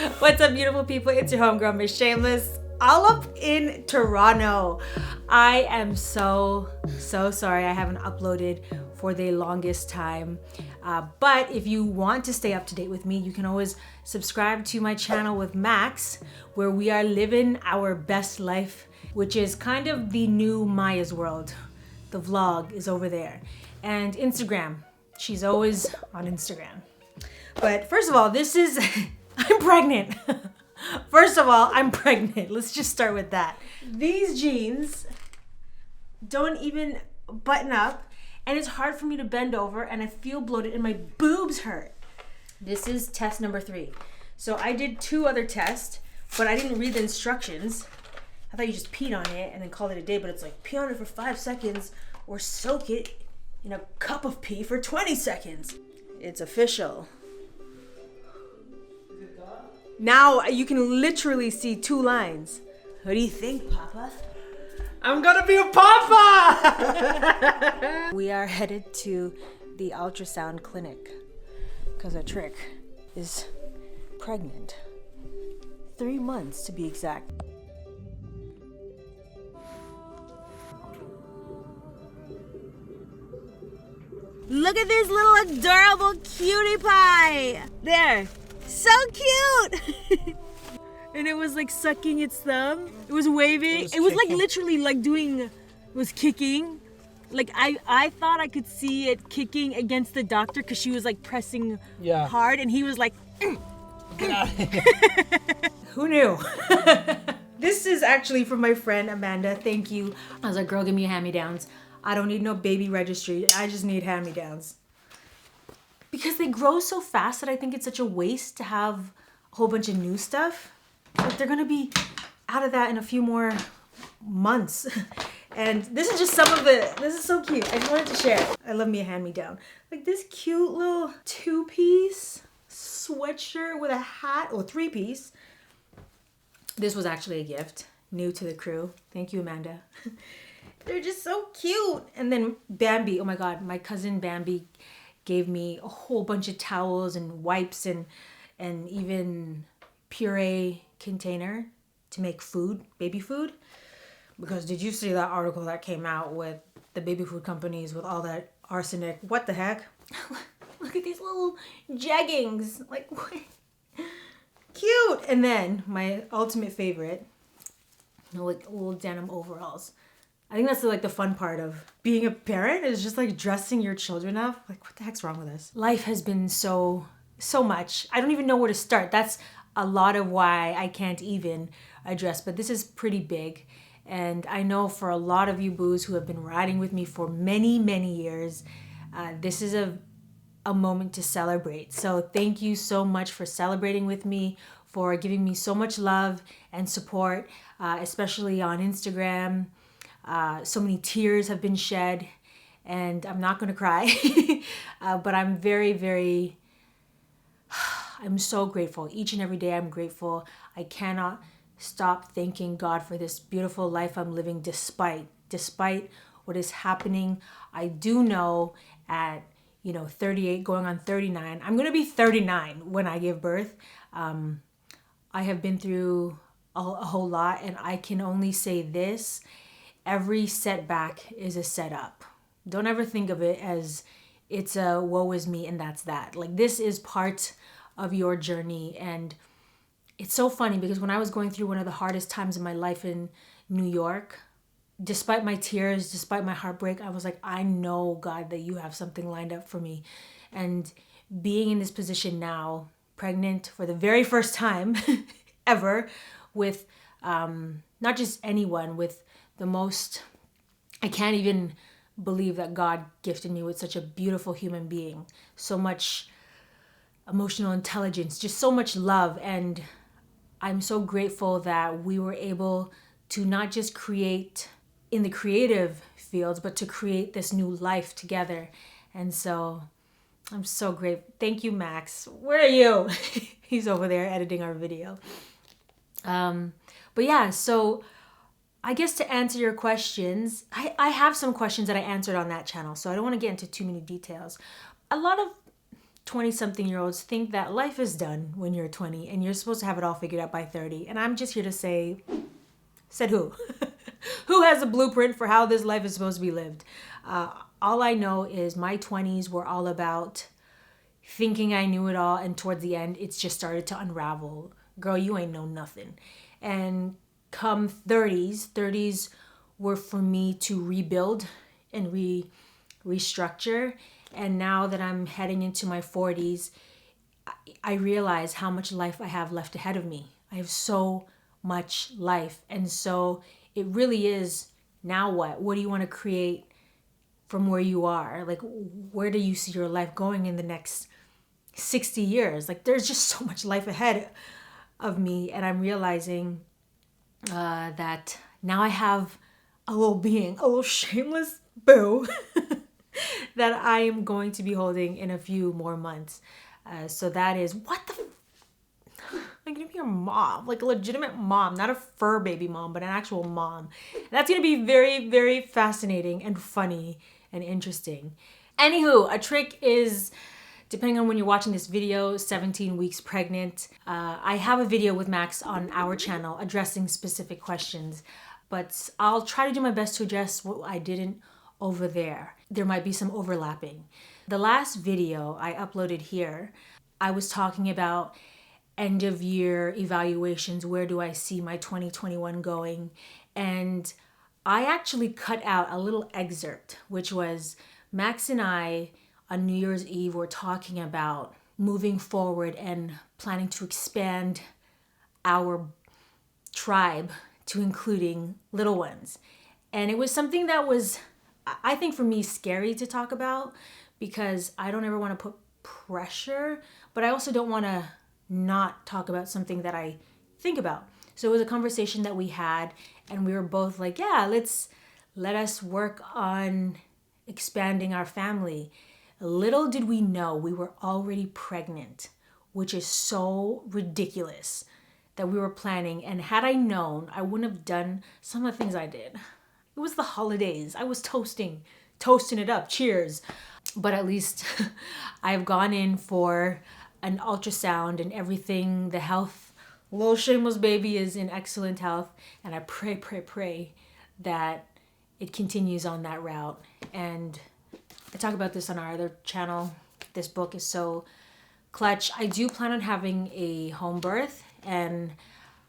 What's up, beautiful people? It's your homegirl, Miss Shameless, all up in Toronto. I am so sorry I haven't uploaded for the longest time. But if you want to stay up to date with me, you can always subscribe to my channel with Max, where we are living our best life, which is kind of the new Maya's world. The vlog is over there. And Instagram, she's always on Instagram. But first of all, this is, I'm pregnant. First of all, I'm pregnant. Let's just start with that. These jeans don't even button up, and it's hard for me to bend over, and I feel bloated and my boobs hurt. This is test number 3. So I did 2 other tests, but I didn't read the instructions. I thought you just peed on it and then called it a day, but it's like pee on it for 5 seconds or soak it in a cup of pee for 20 seconds. It's official. Now you can literally see 2 lines. What do you think, Papa? I'm gonna be a papa! We are headed to the ultrasound clinic because our trick is pregnant. 3 months to be exact. Look at this little adorable cutie pie! There! So cute! And it was like sucking its thumb. It was waving. It was like literally like doing, it was kicking. Like I thought I could see it kicking against the doctor because she was like pressing hard, and he was like, Get out of here. Who knew? This is actually from my friend Amanda. Thank you. I was like, girl, give me hand-me-downs. I don't need no baby registry. I just need hand-me-downs. Because they grow so fast that I think it's such a waste to have a whole bunch of new stuff. Like they're gonna be out of that in a few more months. And this is just some of the, this is so cute. I just wanted to share. I love me a hand-me-down. Like this cute little 2-piece sweatshirt with a hat, or 3-piece. This was actually a gift, new to the crew. Thank you, Amanda. They're just so cute. And then Bambi, oh my God, my cousin Bambi gave me a whole bunch of towels and wipes and even puree container to make food, baby food. Because did you see that article that came out with the baby food companies with all that arsenic? What the heck? Look at these little jeggings. Like, what? Cute. And then my ultimate favorite, like little denim overalls. I think that's like the fun part of being a parent, is just like dressing your children up. Like, what the heck's wrong with us? Life has been so much. I don't even know where to start. That's a lot of why I can't even address, but this is pretty big. And I know for a lot of you boos who have been riding with me for many years, this is a moment to celebrate. So thank you so much for celebrating with me, for giving me so much love and support, especially on Instagram. So many tears have been shed, and I'm not gonna cry, but I'm I'm so grateful. Each and every day I'm grateful. I cannot stop thanking God for this beautiful life I'm living despite what is happening. I do know at 38 going on 39, I'm gonna be 39 when I give birth. I have been through a whole lot, and I can only say this: every setback is a setup. Don't ever think of it as it's a woe is me and that's that. Like, this is part of your journey. And it's so funny because when I was going through one of the hardest times in my life in New York, despite my tears, despite my heartbreak, I was like, I know, God, that you have something lined up for me. And being in this position now, pregnant for the very first time ever, with not just anyone, with the most, I can't even believe that God gifted me with such a beautiful human being, so much emotional intelligence, just so much love. And I'm so grateful that we were able to not just create in the creative fields, but to create this new life together. And so I'm so grateful. Thank you, Max. Where are you? He's over there editing our video. But yeah, so I guess to answer your questions, I have some questions that I answered on that channel, so I don't want to get into too many details. A lot of 20-something-year-olds think that life is done when you're 20 and you're supposed to have it all figured out by 30. And I'm just here to say, said who? Who has a blueprint for how this life is supposed to be lived? All I know is my 20s were all about thinking I knew it all, and towards the end, it's just started to unravel. Girl, you ain't know nothing. And come 30s were for me to rebuild and restructure. And now that I'm heading into my 40s, I realize how much life I have left ahead of me. I have so much life. And so it really is, now what? What do you want to create from where you are? Like, where do you see your life going in the next 60 years? Like, there's just so much life ahead of me. And I'm realizing that now I have a little shameless boo that I am going to be holding in a few more months. So that is, I'm gonna be a mom, like a legitimate mom, not a fur baby mom, but an actual mom. And that's gonna be very, very fascinating and funny and interesting. Anywho, a trick is, depending on when you're watching this video, 17 weeks pregnant. I have a video with Max on our channel addressing specific questions, but I'll try to do my best to address what I didn't over there. There might be some overlapping. The last video I uploaded here, I was talking about end of year evaluations. Where do I see my 2021 going? And I actually cut out a little excerpt, which was Max and I on New Year's Eve were talking about moving forward and planning to expand our tribe to including little ones. And it was something that was, I think for me, scary to talk about, because I don't ever want to put pressure, but I also don't want to not talk about something that I think about. So it was a conversation that we had, and we were both like, yeah, let us work on expanding our family. Little did we know we were already pregnant, which is so ridiculous that we were planning. And had I known, I wouldn't have done some of the things I did. It was the holidays. I was toasting it up. Cheers. But at least I've gone in for an ultrasound and everything. The health, little shameless baby is in excellent health. And I pray that it continues on that route. And I talk about this on our other channel. This book is so clutch. I do plan on having a home birth. And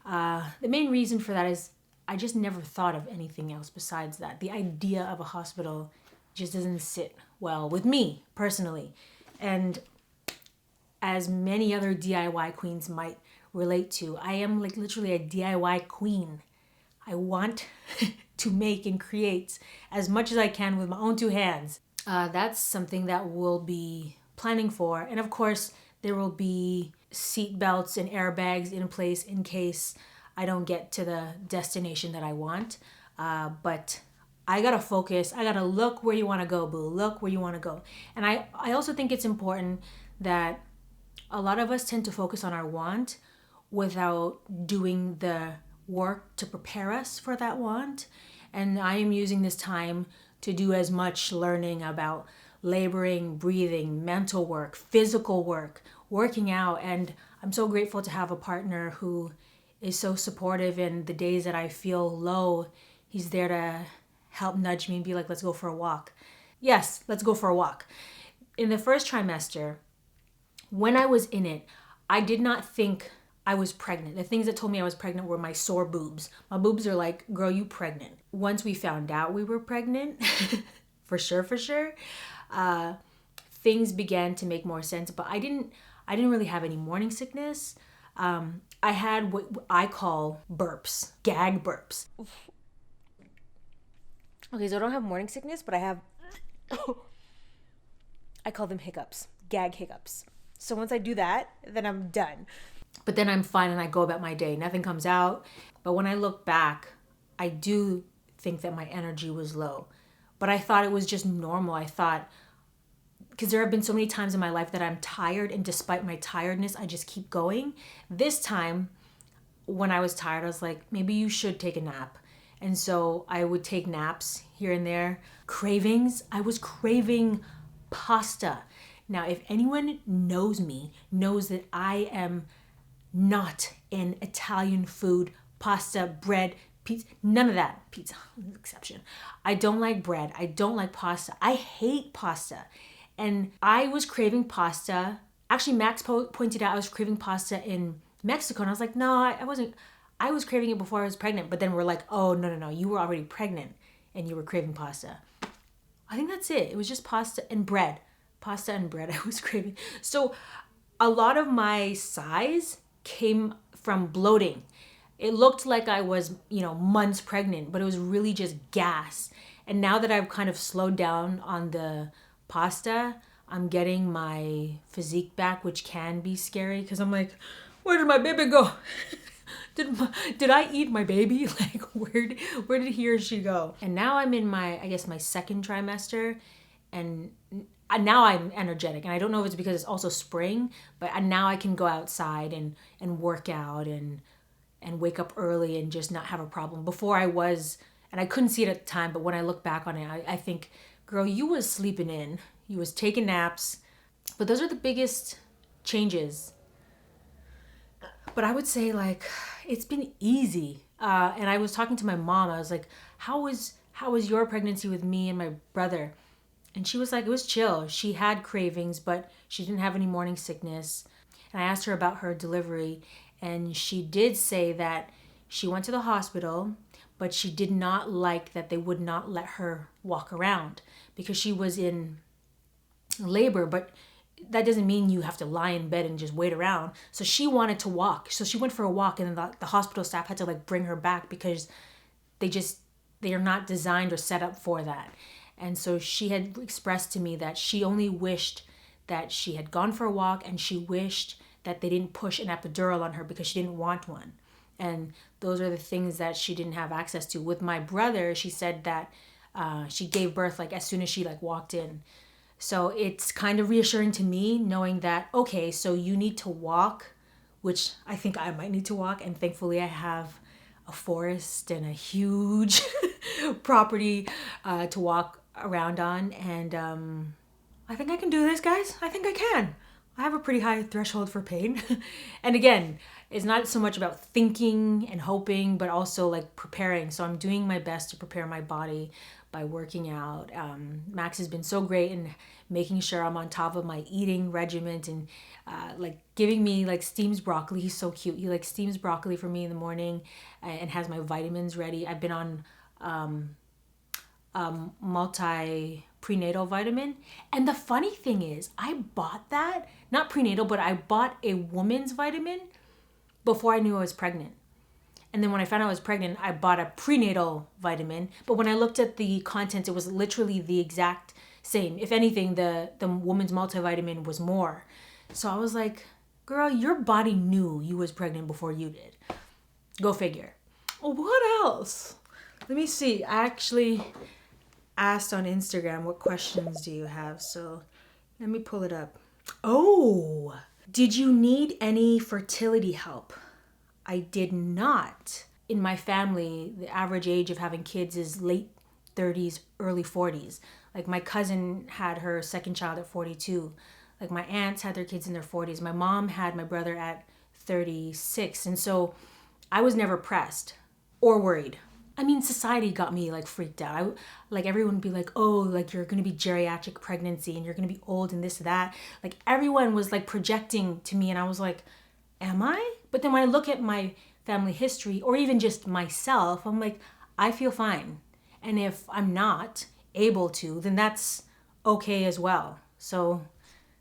the main reason for that is I just never thought of anything else besides that. The idea of a hospital just doesn't sit well with me personally. And as many other DIY queens might relate to, I am like literally a DIY queen. I want to make and create as much as I can with my own two hands. That's something that we'll be planning for. And of course, there will be seat belts and airbags in place in case I don't get to the destination that I want. But I gotta focus. I gotta look where you wanna go, boo. Look where you wanna go. And I also think it's important that a lot of us tend to focus on our want without doing the work to prepare us for that want. And I am using this time to do as much learning about laboring, breathing, mental work, physical work, working out. And I'm so grateful to have a partner who is so supportive. In the days that I feel low, he's there to help nudge me and be like, let's go for a walk. Yes, let's go for a walk. In the first trimester, when I was in it, I did not think I was pregnant. The things that told me I was pregnant were my sore boobs. My boobs are like, girl, you pregnant. Once we found out we were pregnant, for sure, things began to make more sense. But I didn't really have any morning sickness. I had what I call burps, gag burps. Okay, so I don't have morning sickness, but I have, I call them hiccups, gag hiccups. So once I do that, then I'm done. But then I'm fine and I go about my day. Nothing comes out. But when I look back, I do think that my energy was low. But I thought it was just normal. I thought, because there have been so many times in my life that I'm tired, and despite my tiredness, I just keep going. This time, when I was tired, I was like, maybe you should take a nap. And so I would take naps here and there. Cravings, I was craving pasta. Now, if anyone knows me, knows that I am not in Italian food, pasta, bread, pizza, none of that. Pizza, exception. I don't like bread. I don't like pasta. I hate pasta. And I was craving pasta. Actually, Max pointed out I was craving pasta in Mexico. And I was like, no, I wasn't. I was craving it before I was pregnant. But then we're like, oh, no. You were already pregnant and you were craving pasta. I think that's it. It was just pasta and bread. Pasta and bread I was craving. So a lot of my size came from bloating. It looked like I was, months pregnant, but it was really just gas. And now that I've kind of slowed down on the pasta, I'm getting my physique back, which can be scary because I'm like, where did my baby go? Did I eat my baby? Like, where did he or she go? And now I'm in my second trimester, and now I'm energetic. And I don't know if it's because it's also spring, but now I can go outside and work out and wake up early and just not have a problem. Before I was, and I couldn't see it at the time, but when I look back on it, I think, girl, you was sleeping in. You was taking naps. But those are the biggest changes. But I would say, like, it's been easy. And I was talking to my mom. I was like, how was your pregnancy with me and my brother? And she was like, it was chill. She had cravings, but she didn't have any morning sickness. And I asked her about her delivery. And she did say that she went to the hospital, but she did not like that they would not let her walk around because she was in labor, but that doesn't mean you have to lie in bed and just wait around. So she wanted to walk. So she went for a walk, and the hospital staff had to like bring her back because they are not designed or set up for that. And so she had expressed to me that she only wished that she had gone for a walk, and she wished that they didn't push an epidural on her because she didn't want one. And those are the things that she didn't have access to. With my brother, she said that she gave birth like as soon as she like walked in. So it's kind of reassuring to me knowing that, okay, so you need to walk, which I think I might need to walk. And thankfully I have a forest and a huge property to walk around on. And I think I can do this, guys. I think I can. I have a pretty high threshold for pain. And again, it's not so much about thinking and hoping, but also like preparing. So I'm doing my best to prepare my body by working out. Max has been so great in making sure I'm on top of my eating regimen and like giving me like steams broccoli. He's so cute. He like steams broccoli for me in the morning and has my vitamins ready. I've been on multi prenatal vitamin. And the funny thing is, I bought that, not prenatal, but I bought a woman's vitamin before I knew I was pregnant. And then when I found out I was pregnant, I bought a prenatal vitamin. But when I looked at the content, it was literally the exact same. If anything, the woman's multivitamin was more. So I was like, girl, your body knew you was pregnant before you did. Go figure. Oh, what else? Let me see. I actually asked on Instagram, what questions do you have? So let me pull it up. Oh, did you need any fertility help? I did not. In my family, the average age of having kids is late 30s, early 40s. Like my cousin had her second child at 42. Like my aunts had their kids in their 40s. My mom had my brother at 36. And so I was never pressed or worried. I mean, society got me like freaked out. Like everyone would be like, oh, like you're going to be geriatric pregnancy and you're going to be old and this, that. Like everyone was like projecting to me and I was like, am I? But then when I look at my family history or even just myself, I'm like, I feel fine. And if I'm not able to, then that's okay as well. So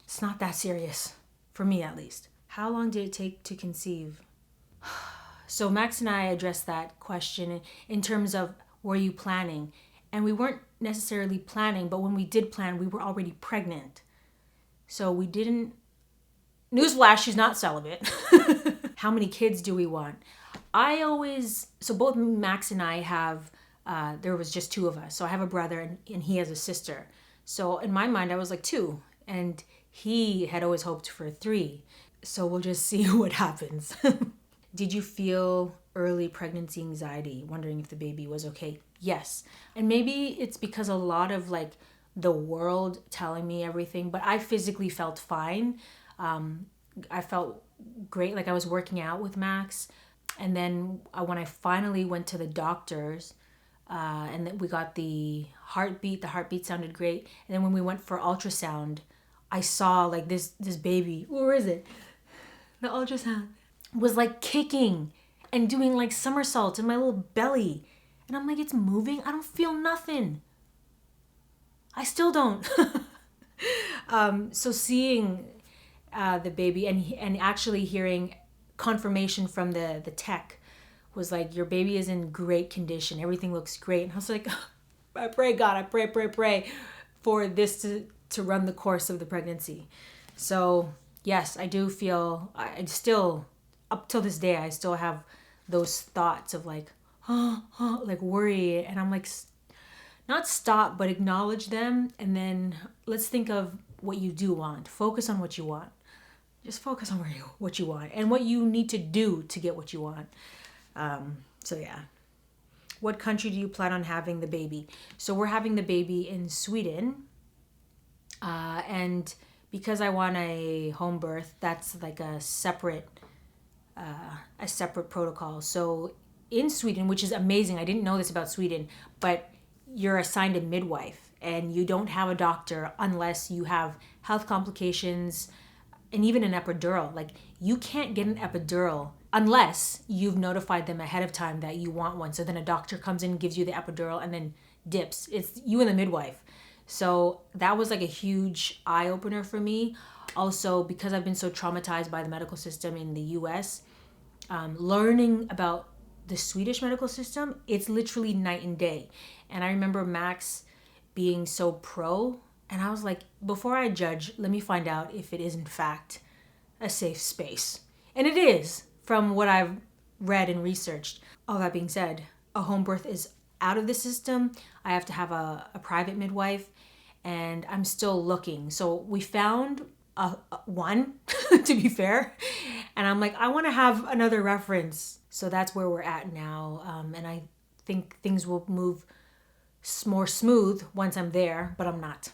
it's not that serious, for me at least. How long did it take to conceive? So Max and I addressed that question in terms of, were you planning? And we weren't necessarily planning, but when we did plan, we were already pregnant. So we didn't, newsflash, she's not celibate. How many kids do we want? So both Max and I have, there was just two of us. So I have a brother and he has a sister. So in my mind, I was like 2. And he had always hoped for 3. So we'll just see what happens. Did you feel early pregnancy anxiety, wondering if the baby was okay? Yes. And maybe it's because a lot of like the world telling me everything, but I physically felt fine. I felt great, like I was working out with Max. And then when I finally went to the doctors, and then we got the heartbeat sounded great. And then when we went for ultrasound, I saw like this baby, where is it? The ultrasound was like kicking and doing like somersaults in my little belly. And I'm like, it's moving? I don't feel nothing. I still don't. So seeing the baby and actually hearing confirmation from the tech was like, your baby is in great condition. Everything looks great. And I was like, I pray God, I pray for this to run the course of the pregnancy. So yes, I do feel, I still, up till this day, I still have those thoughts of like, like worry. And I'm like, not stop, but acknowledge them. And then let's think of what you do want. Focus on what you want. Just focus on what you want and what you need to do to get what you want. So yeah. What country do you plan on having the baby? So we're having the baby in Sweden. And because I want a home birth, that's like a separate protocol. So in Sweden, which is amazing, I didn't know this about Sweden, but you're assigned a midwife and you don't have a doctor unless you have health complications and even an epidural. Like, you can't get an epidural unless you've notified them ahead of time that you want one. So then a doctor comes in, gives you the epidural, and then dips. It's you and the midwife. So that was like a huge eye-opener for me. Also, because I've been so traumatized by the medical system in the US, learning about the Swedish medical system, it's literally night and day. And I remember Max being so pro, and I was like, before I judge, let me find out if it is in fact a safe space. And it is, from what I've read and researched. All that being said, a home birth is out of the system. I have to have a private midwife, and I'm still looking. So we found one, to be fair. And I'm like, I want to have another reference. So that's where we're at now. And I think things will move more smooth once I'm there, but I'm not.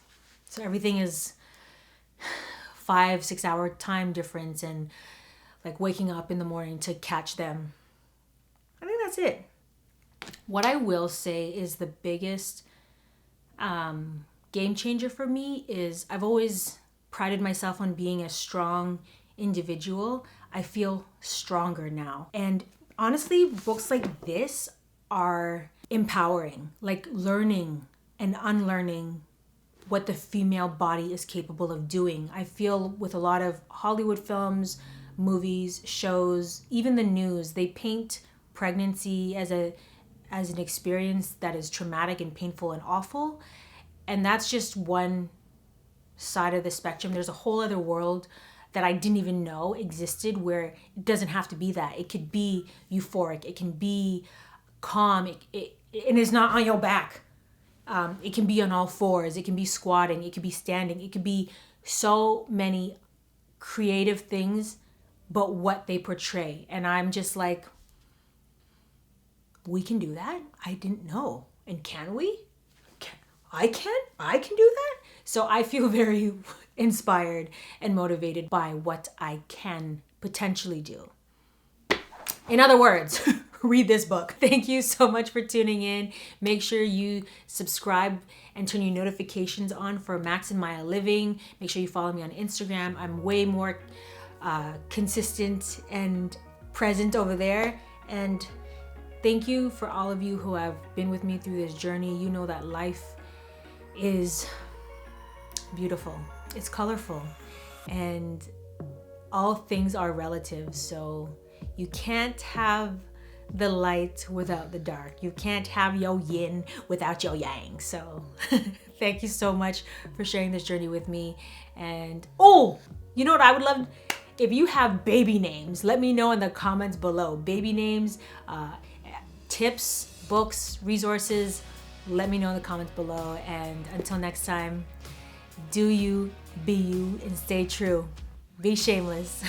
So everything is 5-6 hour time difference and like waking up in the morning to catch them. I think that's it. What I will say is the biggest game changer for me is I've always prided myself on being a strong individual. I feel stronger now. And honestly, books like this are empowering, like learning and unlearning what the female body is capable of doing. I feel with a lot of Hollywood films, movies, shows, even the news, they paint pregnancy as an experience that is traumatic and painful and awful. And that's just one side of the spectrum. There's a whole other world that I didn't even know existed where it doesn't have to be that. It could be euphoric. It can be calm. And it's not on your back. It can be on all fours. It can be squatting. It could be standing. It could be so many creative things, but what they portray. And I'm just like, we can do that? I didn't know. And can we? I can do that? So I feel very inspired and motivated by what I can potentially do. In other words, read this book. Thank you so much for tuning in. Make sure you subscribe and turn your notifications on for Max and Maya Living. Make sure you follow me on Instagram. I'm way more consistent and present over there. And thank you for all of you who have been with me through this journey. You know that life is beautiful. It's colorful. And all things are relative. So you can't have the light without the dark. You can't have your yin without your yang. So thank you so much for sharing this journey with me. And you know what I would love? If you have baby names, let me know in the comments below. Baby names, tips, books, resources, let me know in the comments below. And until next time, do you, be you, and stay true. Be shameless.